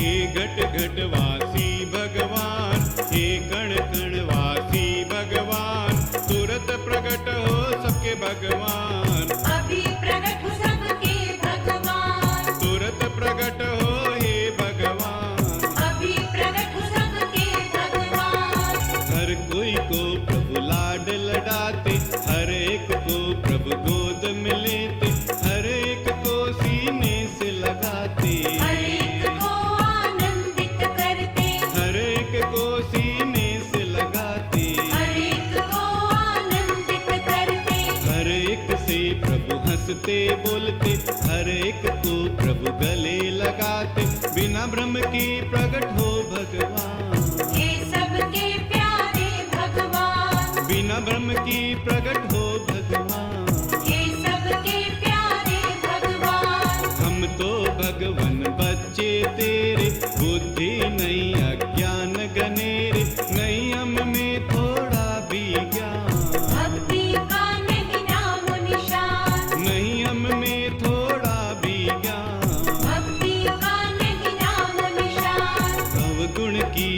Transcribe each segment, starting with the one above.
हे घट घट वासी भगवान, हे कण कण वासी भगवान, तुरत प्रकट हो सबके भगवान, अभी प्रकट हो सबके भगवान, तुरत प्रकट हो हे भगवान, अभी प्रकट हो सबके भगवान। हर कोई को प्रभु लाड लडाते, हर एक को प्रभु गोद में लेते, हर एक को सीने से लगाते, हर एक को आनंदित करते, हर एक को सीने से लगाते, हर एक को आनंदित करते, हर एक से प्रभु हंसते बोलते, हर एक को प्रभु गले लगाते, बिना भ्रम के प्रकट हो भगवान, हे सबके प्यारे भगवान, बिना भ्रम की प्रकट हो भगवान, हे सबके प्यारे भगवान। हम तो भगवान बच्चे तेरे, बुद्धि नहीं अज्ञान गनेरे, नहीं हम में थोड़ा भी ज्ञान, भक्ति का नहीं नाम निशान, नहीं हम में थोड़ा भी ज्ञान, भक्ति का नहीं नाम निशान। अवगुण की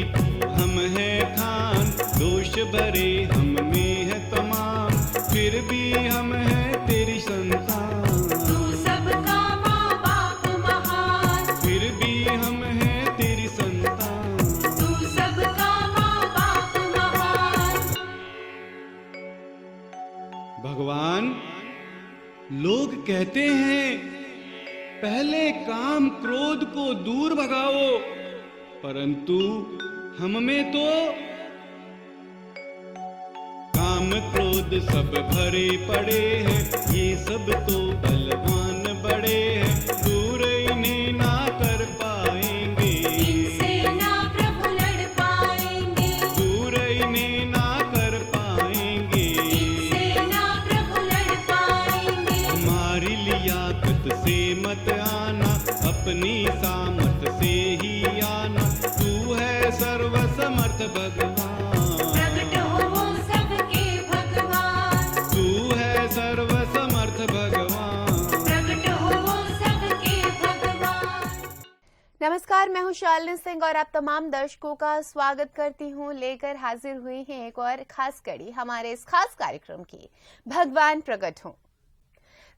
हम है खान, दोष भरे हम में है तमाम, फिर भी हम है तेरी संतान, तू सबका माँ बाप महान, फिर भी हम है तेरी संतान, तू सबका माँ बाप महान। भगवान, लोग कहते हैं पहले काम क्रोध को दूर भगाओ, परंतु हम में तो काम क्रोध सब भरे पड़े हैं, ये सब तो बलवान बड़े हैं, दूर इन्हें ना कर पाएंगे, इनसे ना प्रभु लड़ पाएंगे, दूर इन्हें ना कर पाएंगे, इनसे ना प्रभु लड़ पाएंगे। हमारी लियाकत से मत आना, अपनी सामर्थ से ही आना, तू है सर्वसमर्थ भगवान, प्रकट हो वो सबके भगवान, तू है सर्वसमर्थ भगवान। प्रकट हो वो सबके भगवान। नमस्कार, मैं हूं शालिनी सिंह और आप तमाम दर्शकों का स्वागत करती हूं। लेकर हाजिर हुई हैं एक और खास कड़ी हमारे इस खास कार्यक्रम की, भगवान प्रकट हों।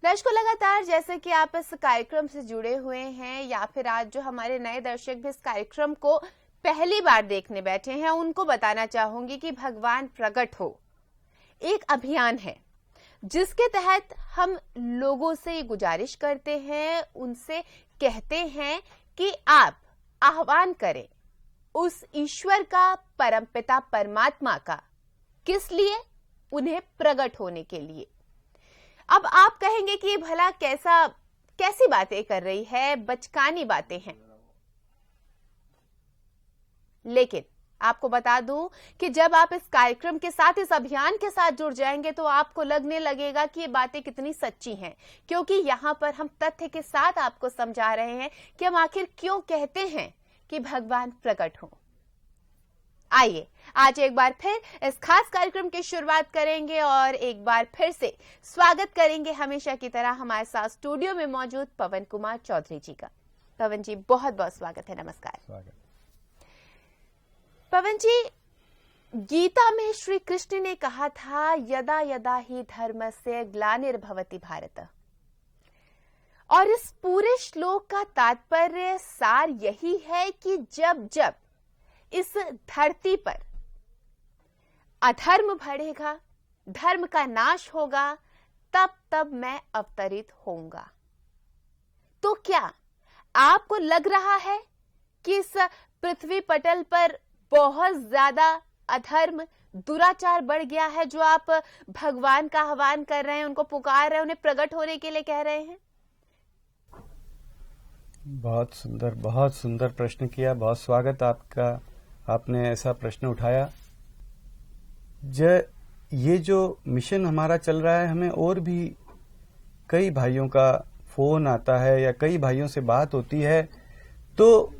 दर्शकों, लगातार जैसे कि आप इस कार्यक्रम से जुड़े हुए हैं या फिर आज जो हमारे नए दर्शक भी इस कार्यक्रम को पहली बार देखने बैठे हैं, उनको बताना चाहूंगी कि भगवान प्रकट हो एक अभियान है जिसके तहत हम लोगों से ये गुजारिश करते हैं, उनसे कहते हैं कि आप आह्वान करें उस ईश्वर का, परमपिता परमात्मा का। किस लिए? उन्हें प्रकट होने के लिए। अब आप कहेंगे कि ये भला कैसी बातें कर रही है, बचकानी बातें हैं। लेकिन आपको बता दूं कि जब आप इस कार्यक्रम के साथ, इस अभियान के साथ जुड़ जाएंगे तो आपको लगने लगेगा कि ये बातें कितनी सच्ची हैं, क्योंकि यहां पर हम तथ्य के साथ आपको समझा रहे हैं कि हम आखिर क्यों कहते हैं कि भगवान प्रकट हो। आइए आज एक बार फिर इस खास कार्यक्रम की शुरुआत करेंगे और एक बार फिर से स्वागत करेंगे हमेशा की तरह हमारे साथ स्टूडियो में मौजूद पवन कुमार चौधरी जी का। पवन जी, बहुत बहुत स्वागत है। नमस्कार। स्वागत। पवन जी, गीता में श्री कृष्ण ने कहा था, यदा यदा ही धर्मस्य ग्लानिर्भवति भारत। और इस पूरे श्लोक का तात्पर्य सार यही है कि जब जब इस धरती पर अधर्म बढ़ेगा, धर्म का नाश होगा, तब तब मैं अवतरित होऊंगा। तो क्या आपको लग रहा है कि इस पृथ्वी पटल पर बहुत ज्यादा अधर्म, दुराचार बढ़ गया है, जो आप भगवान का आह्वान कर रहे हैं, उनको पुकार रहे हैं, उन्हें प्रकट होने के लिए कह रहे हैं? बहुत सुंदर प्रश्न किया। बहुत स्वागत आपका, आपने ऐसा प्रश्न उठाया। ये जो मिशन हमारा चल रहा है, हमें और भी कई भाइयों का फोन आता है या कई भाइयों से बात होती है, तो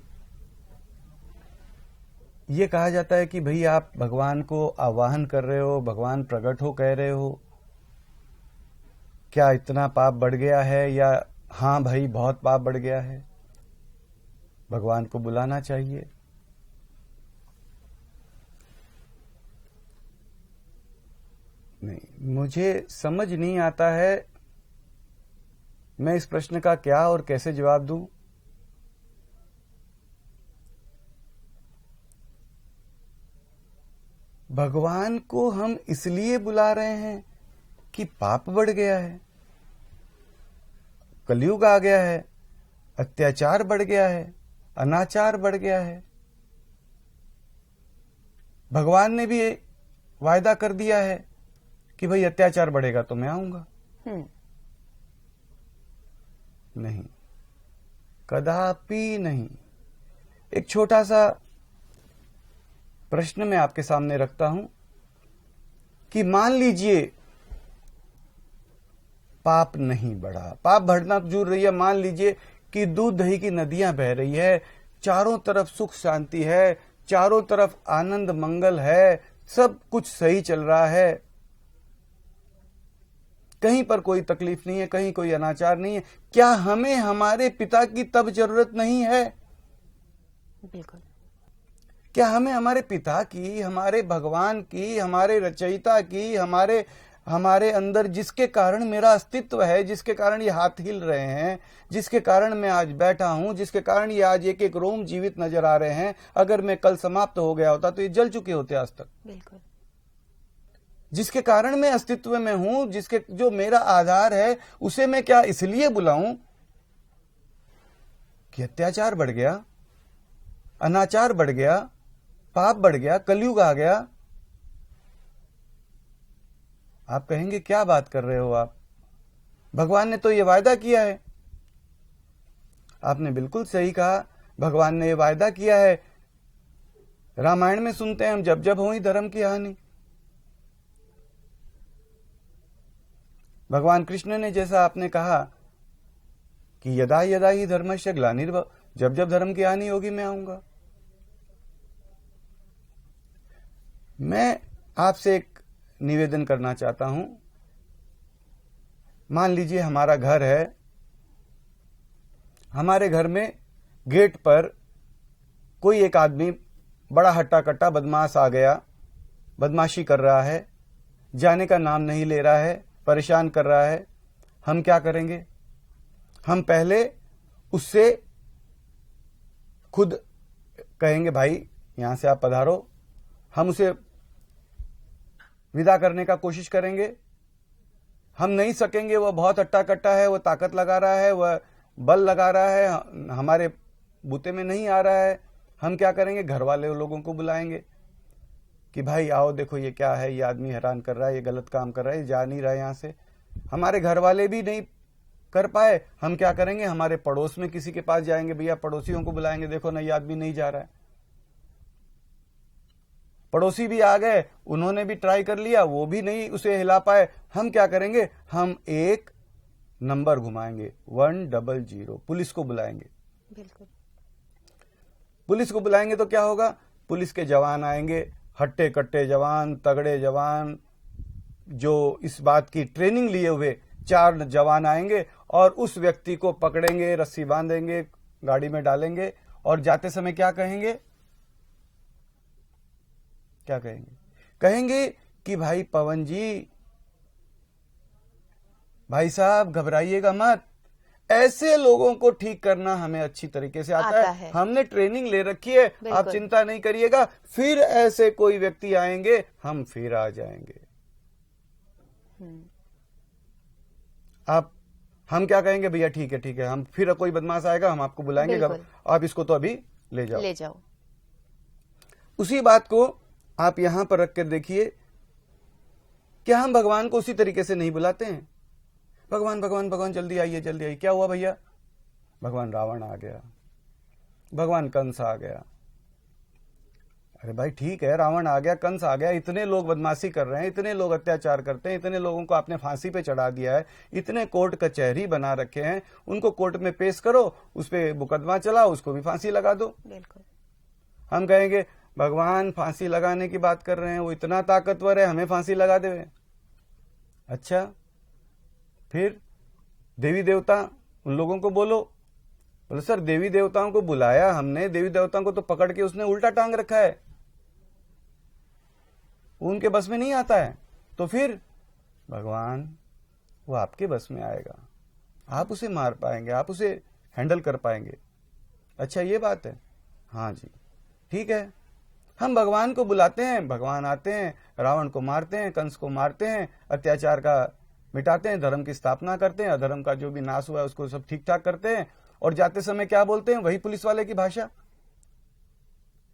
ये कहा जाता है कि भाई आप भगवान को आह्वान कर रहे हो, भगवान प्रकट हो कह रहे हो, क्या इतना पाप बढ़ गया है? या हाँ भाई बहुत पाप बढ़ गया है। भगवान को बुलाना चाहिए। नहीं, मुझे समझ नहीं आता है मैं इस प्रश्न का क्या और कैसे जवाब दूं। भगवान को हम इसलिए बुला रहे हैं कि पाप बढ़ गया है, कलयुग आ गया है, अत्याचार बढ़ गया है, अनाचार बढ़ गया है। भगवान ने भी वायदा कर दिया है कि भाई अत्याचार बढ़ेगा तो मैं आऊंगा। नहीं, कदापि नहीं। एक छोटा सा प्रश्न मैं आपके सामने रखता हूं कि मान लीजिए पाप नहीं बढ़ा, पाप बढ़ना दूर रही है, मान लीजिए कि दूध दही की नदियां बह रही है, चारों तरफ सुख शांति है, चारों तरफ आनंद मंगल है, सब कुछ सही चल रहा है, कहीं पर कोई तकलीफ नहीं है, कहीं कोई अनाचार नहीं है। क्या हमें हमारे पिता की तब जरूरत नहीं है? बिल्कुल। क्या हमें हमारे पिता की, हमारे भगवान की, हमारे रचयिता की, हमारे अंदर जिसके कारण मेरा अस्तित्व है, जिसके कारण ये हाथ हिल रहे हैं, जिसके कारण मैं आज बैठा हूं, जिसके कारण ये आज एक एक रोम जीवित नजर आ रहे हैं, अगर मैं कल समाप्त हो गया होता तो ये जल चुके होते आज तक। बिल्कुल। जिसके कारण मैं अस्तित्व में हूं, जो मेरा आधार है, उसे मैं क्या इसलिए बुलाऊं कि अत्याचार बढ़ गया, अनाचार बढ़ गया, पाप बढ़ गया, कलयुग आ गया? आप कहेंगे क्या बात कर रहे हो आप, भगवान ने तो ये वायदा किया है। आपने बिल्कुल सही कहा, भगवान ने ये वायदा किया है। रामायण में सुनते हैं हम, जब जब हुई धर्म की हानि। भगवान कृष्ण ने, जैसा आपने कहा कि यदा यदा ही धर्मस्य ग्लानिर्भव, जब जब धर्म की हानि होगी मैं आऊंगा। मैं आपसे एक निवेदन करना चाहता हूं। मान लीजिए हमारा घर है, हमारे घर में गेट पर कोई एक आदमी बड़ा हट्टा कट्टा बदमाश आ गया, बदमाशी कर रहा है, जाने का नाम नहीं ले रहा है, परेशान कर रहा है। हम क्या करेंगे? हम पहले उससे खुद कहेंगे भाई यहां से आप पधारो, हम उसे विदा करने का कोशिश करेंगे। हम नहीं सकेंगे, वह बहुत हट्टा कट्टा है, वह ताकत लगा रहा है, वह बल लगा रहा है, हमारे बूते में नहीं आ रहा है। हम क्या करेंगे? घर वाले लोगों को बुलाएंगे कि भाई आओ देखो ये क्या है, ये आदमी हैरान कर रहा है, ये गलत काम कर रहा है, ये जा नहीं रहा है यहां से। हमारे घर वाले भी नहीं कर पाए, हम क्या करेंगे? हमारे पड़ोस में किसी के पास जाएंगे, भैया पड़ोसियों को बुलाएंगे, देखो ना ये आदमी नहीं जा रहा है। पड़ोसी भी आ गए, उन्होंने भी ट्राई कर लिया, वो भी नहीं उसे हिला पाए। हम क्या करेंगे? हम एक नंबर घुमाएंगे, 100, पुलिस को बुलाएंगे। बिल्कुल। पुलिस को बुलाएंगे तो क्या होगा? पुलिस के जवान आएंगे, हट्टे कट्टे जवान, तगड़े जवान, जो इस बात की ट्रेनिंग लिए हुए 4 जवान आएंगे और उस व्यक्ति को पकड़ेंगे, रस्सी बांधेंगे, गाड़ी में डालेंगे और जाते समय क्या कहेंगे? क्या कहेंगे? कहेंगे कि भाई पवन जी, भाई साहब घबराइएगा मत। ऐसे लोगों को ठीक करना हमें अच्छी तरीके से आता है। हमने ट्रेनिंग ले रखी है, आप चिंता नहीं करिएगा। फिर ऐसे कोई व्यक्ति आएंगे, हम फिर आ जाएंगे। हम क्या कहेंगे? भैया ठीक है ठीक है, हम फिर कोई बदमाश आएगा, हम आपको बुलाएंगे, आप इसको तो अभी ले जाओ। उसी बात को आप यहां पर रख कर देखिए, क्या हम भगवान को उसी तरीके से नहीं बुलाते हैं? भगवान भगवान भगवान जल्दी आइए जल्दी आइए। क्या हुआ भैया? भगवान रावण आ गया, भगवान कंस आ गया। अरे भाई ठीक है, रावण आ गया, कंस आ गया, इतने लोग बदमाशी कर रहे हैं, इतने लोग अत्याचार करते हैं, इतने लोगों को आपने फांसी पे चढ़ा दिया है, इतने कोर्ट कचहरी बना रखे हैं, उनको कोर्ट में पेश करो, उस पर मुकदमा चलाओ, उसको भी फांसी लगा दो। बिल्कुल। हम कहेंगे भगवान फांसी लगाने की बात कर रहे हैं, वो इतना ताकतवर है, हमें फांसी लगा देवे। अच्छा, फिर देवी देवता उन लोगों को बोलो बोले सर देवी देवताओं को बुलाया हमने, देवी देवताओं को तो पकड़ के उसने उल्टा टांग रखा है, उनके बस में नहीं आता है। तो फिर भगवान वो आपके बस में आएगा, आप उसे मार पाएंगे, आप उसे हैंडल कर पाएंगे। अच्छा ये बात है, हाँ जी ठीक है। हम भगवान को बुलाते हैं, भगवान आते हैं, रावण को मारते हैं, कंस को मारते हैं, अत्याचार का मिटाते हैं, धर्म की स्थापना करते हैं, अधर्म का जो भी नाश हुआ है उसको सब ठीक ठाक करते हैं, और जाते समय क्या बोलते हैं, वही पुलिस वाले की भाषा।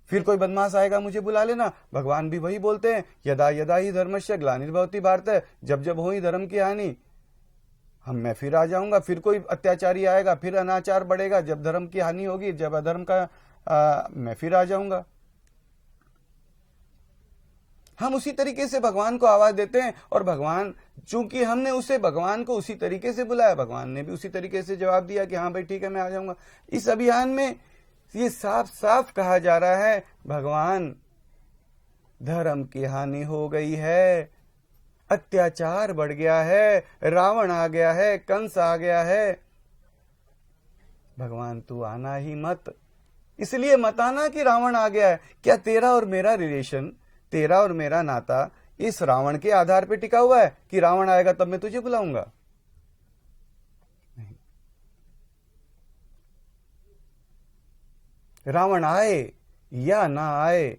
फिर कोई बदमाश आएगा मुझे बुला लेना, भगवान भी वही बोलते हैं, यदा यदा ही धर्मस्य ग्लानिर्भवति भारत, जब जब हो ही धर्म की हानि मैं फिर आ जाऊंगा। फिर कोई अत्याचारी आएगा, फिर अनाचार बढ़ेगा, जब धर्म की हानि होगी, जब अधर्म का मैं फिर आ जाऊंगा। हम उसी तरीके से भगवान को आवाज देते हैं, और भगवान, चूंकि हमने उसे भगवान को उसी तरीके से बुलाया, भगवान ने भी उसी तरीके से जवाब दिया कि हाँ भाई ठीक है मैं आ जाऊंगा। इस अभियान में ये साफ साफ कहा जा रहा है, भगवान धर्म की हानि हो गई है, अत्याचार बढ़ गया है, रावण आ गया है, कंस आ गया है, भगवान तू आना ही मत। इसलिए मत आना कि रावण आ गया है। क्या तेरा और मेरा रिलेशन, तेरा और मेरा नाता इस रावण के आधार पे टिका हुआ है कि रावण आएगा तब मैं तुझे बुलाऊंगा? नहीं। रावण आए या ना आए,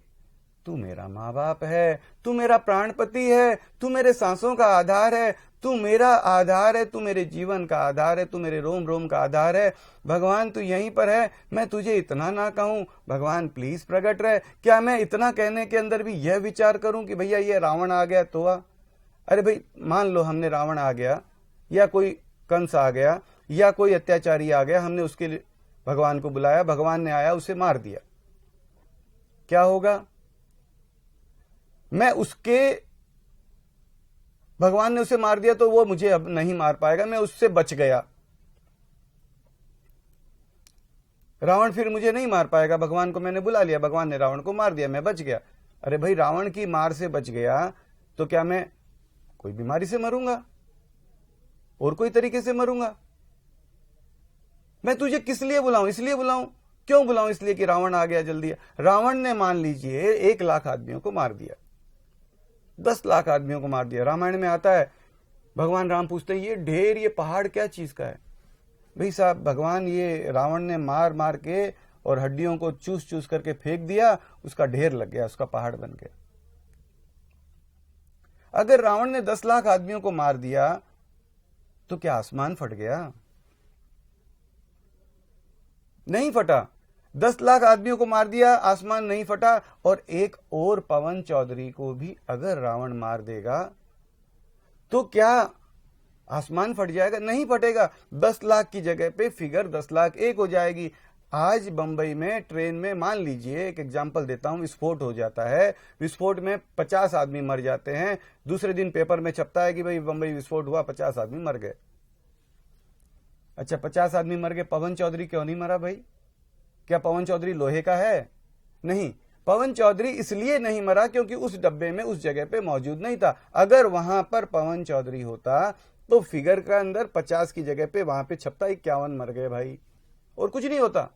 तू मेरा माँ बाप है, तू मेरा प्राणपति है, तू मेरे सांसों का आधार है, तू मेरा आधार है, तू मेरे जीवन का आधार है, तू मेरे रोम रोम का आधार है। भगवान तू यहीं पर है, मैं तुझे इतना ना कहूं, भगवान प्लीज प्रकट रहे। क्या मैं इतना कहने के अंदर भी यह विचार करूं कि भैया ये रावण आ गया तो अरे भाई मान लो हमने रावण आ गया, या कोई कंस आ गया, या कोई अत्याचारी आ गया, हमने उसके लिए भगवान को बुलाया, भगवान ने आया उसे मार दिया, क्या होगा? मैं उसके, भगवान ने उसे मार दिया तो वो मुझे अब नहीं मार पाएगा, मैं उससे बच गया। रावण फिर मुझे नहीं मार पाएगा, भगवान को मैंने बुला लिया, भगवान ने रावण को मार दिया, मैं बच गया। अरे भाई रावण की मार से बच गया तो क्या मैं कोई बीमारी से मरूंगा और कोई तरीके से मरूंगा? मैं तुझे किस लिए बुलाऊं? इसलिए बुलाऊं। क्यों बुलाऊं? इसलिए कि रावण आ गया जल्दी। रावण ने मान लीजिए 1 लाख आदमियों को मार दिया, 10 लाख आदमियों को मार दिया। रामायण में आता है, भगवान राम पूछते हैं ये ढेर, ये पहाड़ क्या चीज का है? भाई साहब भगवान, ये रावण ने मार मार के और हड्डियों को चूस चूस करके फेंक दिया, उसका ढेर लग गया, उसका पहाड़ बन गया। अगर रावण ने 10 लाख आदमियों को मार दिया तो क्या आसमान फट गया? नहीं फटा। 10 लाख आदमियों को मार दिया, आसमान नहीं फटा। और एक और पवन चौधरी को भी अगर रावण मार देगा तो क्या आसमान फट जाएगा? नहीं फटेगा। 10 लाख की जगह पे फिगर 10 लाख 1 हो जाएगी। आज बंबई में ट्रेन में मान लीजिए, एक एग्जांपल देता हूं, विस्फोट हो जाता है, विस्फोट में 50 आदमी मर जाते हैं, दूसरे दिन पेपर में छपता है कि भाई बंबई विस्फोट हुआ, 50 आदमी मर गए। अच्छा 50 आदमी मर गए, पवन चौधरी क्यों नहीं मरा भाई? क्या पवन चौधरी लोहे का है? नहीं, पवन चौधरी इसलिए नहीं मरा क्योंकि उस डब्बे में उस जगह पे मौजूद नहीं था। अगर वहां पर पवन चौधरी होता तो फिगर का अंदर 50 की जगह पे वहां पे छपता 51 मर गए भाई, और कुछ नहीं होता।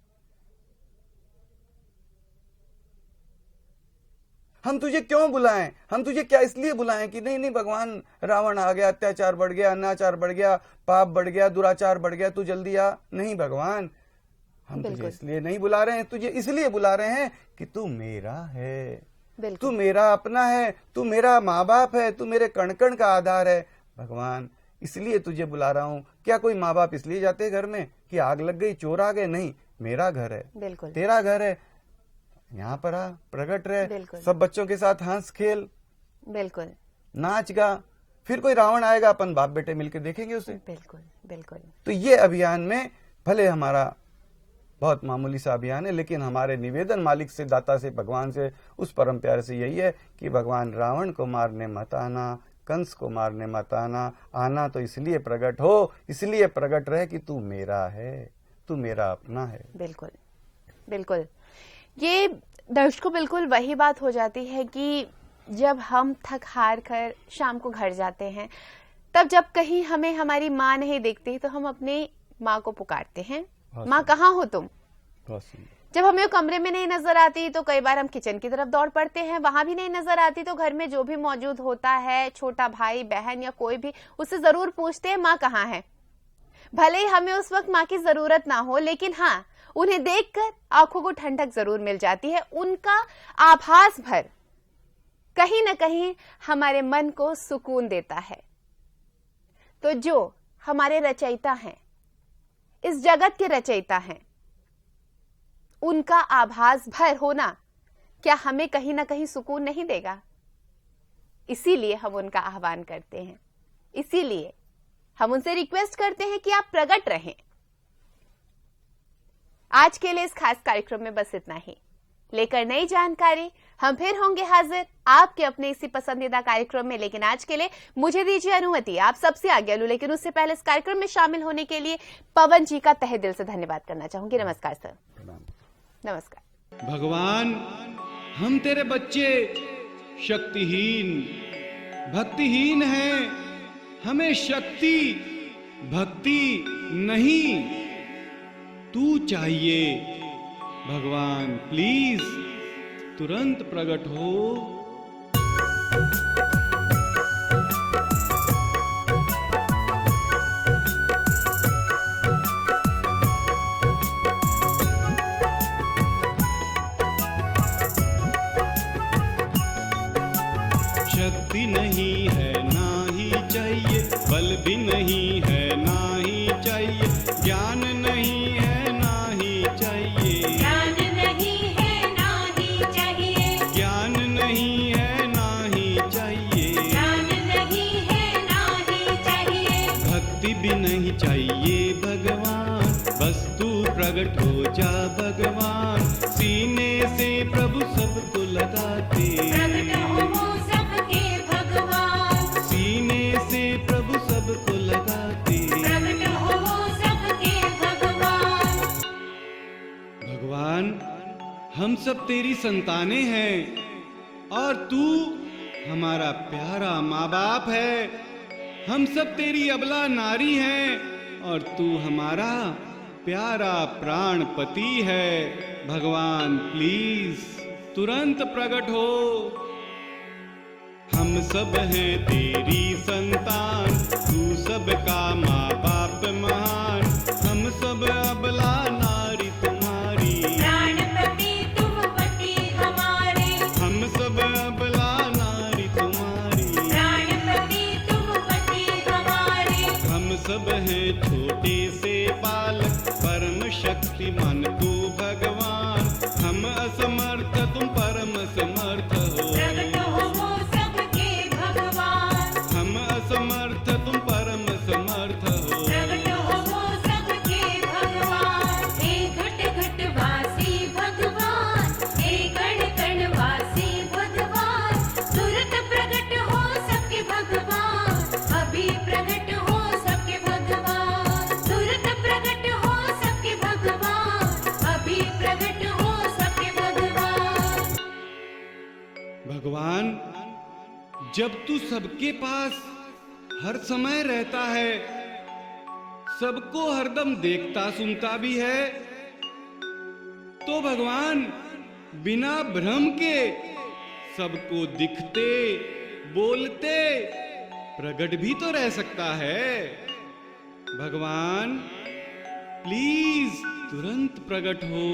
हम तुझे क्यों बुलाएं? हम तुझे क्या इसलिए बुलाएं कि नहीं नहीं भगवान रावण आ गया, अत्याचार बढ़ गया, अनाचार बढ़ गया, पाप बढ़ गया, दुराचार बढ़ गया, तू जल्दी आ। नहीं भगवान, हम तुझे इसलिए नहीं बुला रहे हैं, तुझे इसलिए बुला रहे हैं कि तू मेरा है, तू मेरा अपना है, तू मेरा माँ बाप है, तू मेरे कण कण का आधार है। भगवान इसलिए तुझे बुला रहा हूं। क्या कोई माँ बाप इसलिए जाते हैं घर में कि आग लग गई, चोर आ गए? नहीं, मेरा घर है, तेरा घर है, यहाँ पर आ, प्रकट रहे, सब बच्चों के साथ हंस खेल, बिल्कुल नाच गा। फिर कोई रावण आएगा, अपन बाप बेटे मिलकर देखेंगे उसे। बिल्कुल बिल्कुल। तो ये अभियान में भले हमारा बहुत मामूली सा अभियान है, लेकिन हमारे निवेदन मालिक से, दाता से, भगवान से, उस परम प्यारे से यही है कि भगवान रावण को मारने मत आना, कंस को मारने मत आना। आना तो इसलिए प्रकट हो, इसलिए प्रकट रहे कि तू मेरा है, तू मेरा अपना है। बिल्कुल बिल्कुल। ये दर्शकों बिल्कुल वही बात हो जाती है कि जब हम थक हार कर शाम को घर जाते हैं, तब जब कहीं हमें हमारी माँ नहीं दिखती तो हम अपनी माँ को पुकारते हैं, माँ कहाँ हो तुम? बहुत सुंदर। जब हमें वो कमरे में नहीं नजर आती तो कई बार हम किचन की तरफ दौड़ पड़ते हैं, वहां भी नहीं नजर आती तो घर में जो भी मौजूद होता है, छोटा भाई बहन या कोई भी, उससे जरूर पूछते हैं माँ कहाँ है। भले ही हमें उस वक्त माँ की जरूरत ना हो, लेकिन हाँ, उन्हें देखकर आंखों को ठंडक जरूर मिल जाती है। उनका आभास भर कहीं ना कहीं हमारे मन को सुकून देता है। तो जो हमारे रचयिता हैं, इस जगत के रचयिता हैं, उनका आभास भर होना क्या हमें कहीं ना कहीं सुकून नहीं देगा? इसीलिए हम उनका आह्वान करते हैं, इसीलिए हम उनसे रिक्वेस्ट करते हैं कि आप प्रकट रहें। आज के लिए इस खास कार्यक्रम में बस इतना ही। लेकर नई जानकारी हम फिर होंगे हाजिर आपके अपने इसी पसंदीदा कार्यक्रम में, लेकिन आज के लिए मुझे दीजिए अनुमति, आप सबसे आज्ञा लूं। लेकिन उससे पहले इस कार्यक्रम में शामिल होने के लिए पवन जी का तहे दिल से धन्यवाद करना चाहूंगी। नमस्कार सर। नमस्कार। भगवान, हम तेरे बच्चे शक्तिहीन, भक्तिहीन हैं। हमें शक्ति भक्ति नहीं, तू चाहिए। भगवान प्लीज तुरंत प्रकट हो। शक्ति नहीं है ना ही चाहिए, बल भी नहीं है ना ही चाहिए, ज्ञान नहीं है ना ही चाहिए, ज्ञान नहीं है ना ही चाहिए, ज्ञान नहीं है ना ही चाहिए, ज्ञान नहीं है ना ही चाहिए, भक्ति भी नहीं चाहिए। भगवान बस तू प्रकट हो जा। भगवान सीने से प्रभु सबको लगाते, प्रकट हो सबके भगवान, सीने से प्रभु सबको लगाते। प्रकट हो सबके भगवान। भगवान, हम सब तेरी संतानें हैं और तू हमारा प्यारा माँ बाप है। हम सब तेरी अबला नारी हैं और तू हमारा प्यारा प्राणपति है। भगवान प्लीज तुरंत प्रकट हो। हम सब हैं तेरी संतान, तू सबका माँ बाप महान। हम सब अबला नारी तुम्हारी, प्राणपति तुम पति हमारे, हम सब अबला नारी तुम्हारी। प्राणपति तुम पति हमारे, हम सब हैं छोटे से बालक, परम शक्तिमान तू भगवान। हम असमर्थ तुम परम समर्थ हो। प्रकट हो सबके भगवान, हम असमर्थ तुम परम समर्थ हो। प्रकट हो सबके भगवान। हे घट घट वासी भगवान, हे कण कण वासी भगवान, तुरंत प्रकट हो सबके भगवान, अभी प्रकट हो सबके भगवान, तुरंत प्रकट हो सबके भगवान, अभी प्रकट हो सबके भगवान। भगवान, जब तू सबके पास हर समय रहता है, सबको हरदम देखता सुनता भी है, तो भगवान बिना भ्रम के सबको दिखते बोलते प्रकट भी तो रह सकता है। भगवान प्लीज तुरंत प्रकट हो।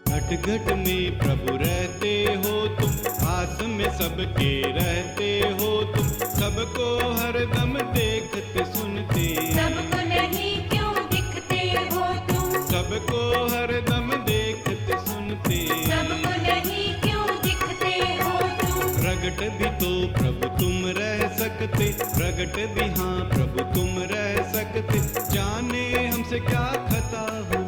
घट घट में प्रभु रहते हो तुम, पास में सबके रहते हो तुम, सबको हरदम देखते सुनते, सबको नहीं क्यों दिखते हो तुम, सबको हरदम देखते सुनते, सबको नहीं क्यों दिखते हो तुम, प्रगट भी तो प्रभु तुम रह सकते, प्रगट भी हाँ प्रभु तुम रह सकते, जाने हमसे क्या खता हुआ।